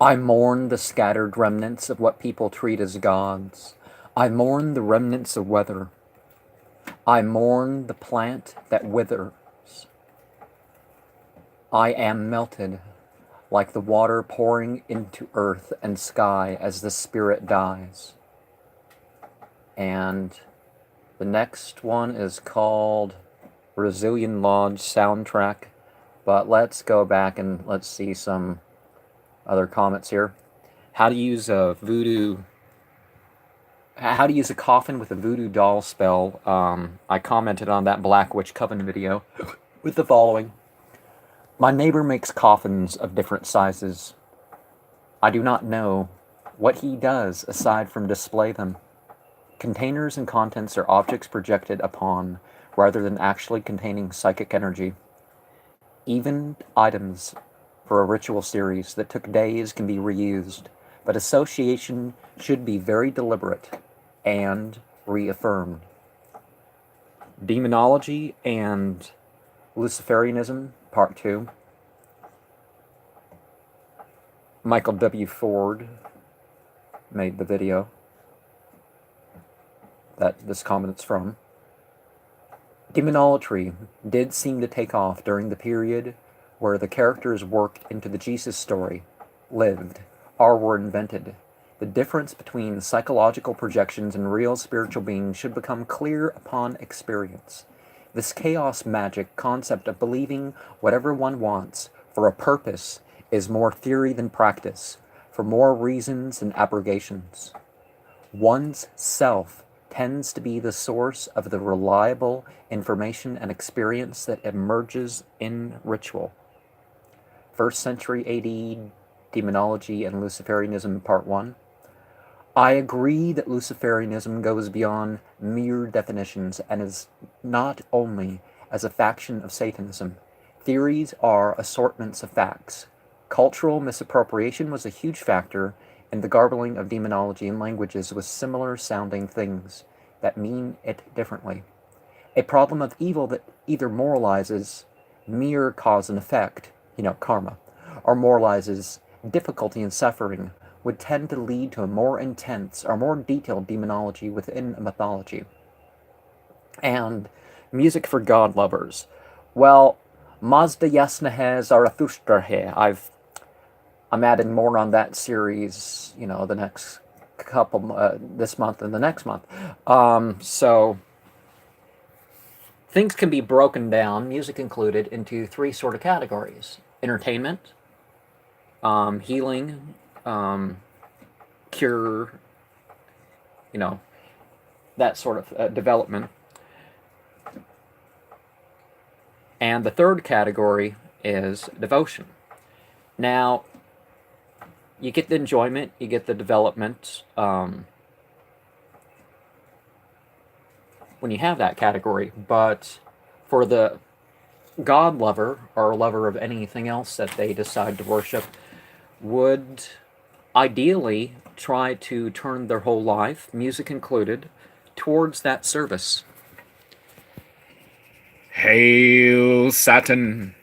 I mourn the scattered remnants of what people treat as gods. I mourn the remnants of weather. I mourn the plant that withers. I am melted, like the water pouring into earth and sky as the spirit dies. And the next one is called Brazilian Lodge Soundtrack. But let's go back and let's see some other comments here. How to use a coffin with a voodoo doll spell. I commented on that Black Witch Coven video with the following. My neighbor makes coffins of different sizes. I do not know what he does aside from display them. Containers and contents are objects projected upon rather than actually containing psychic energy. Even items for a ritual series that took days can be reused, but association should be very deliberate and reaffirmed. Demonology and Luciferianism, Part 2. Michael W. Ford made the video that this comment's from. Demonolatry did seem to take off during the period where the characters worked into the Jesus story, lived, or were invented. The difference between psychological projections and real spiritual beings should become clear upon experience. This chaos magic concept of believing whatever one wants for a purpose is more theory than practice, for more reasons than abrogations. One's self tends to be the source of the reliable information and experience that emerges in ritual. 1st century AD, Demonology and Luciferianism, Part 1. I agree that Luciferianism goes beyond mere definitions and is not only as a faction of Satanism. Theories are assortments of facts. Cultural misappropriation was a huge factor in the garbling of demonology in languages with similar sounding things that mean it differently. A problem of evil that either moralizes mere cause and effect, karma, or moralizes difficulty and suffering would tend to lead to a more intense or more detailed demonology within a mythology. And music for God lovers. Well, Mazda Yasna Zarathustra here. I'm adding more on that series, the next couple, this month and the next month. So things can be broken down, music included, into 3 sort of categories: entertainment, healing, cure, that sort of development. And the 3rd category is devotion. Now, you get the enjoyment, you get the development when you have that category, but for the God lover or lover of anything else that they decide to worship would ideally try to turn their whole life, music included, towards that service. Hail Satan!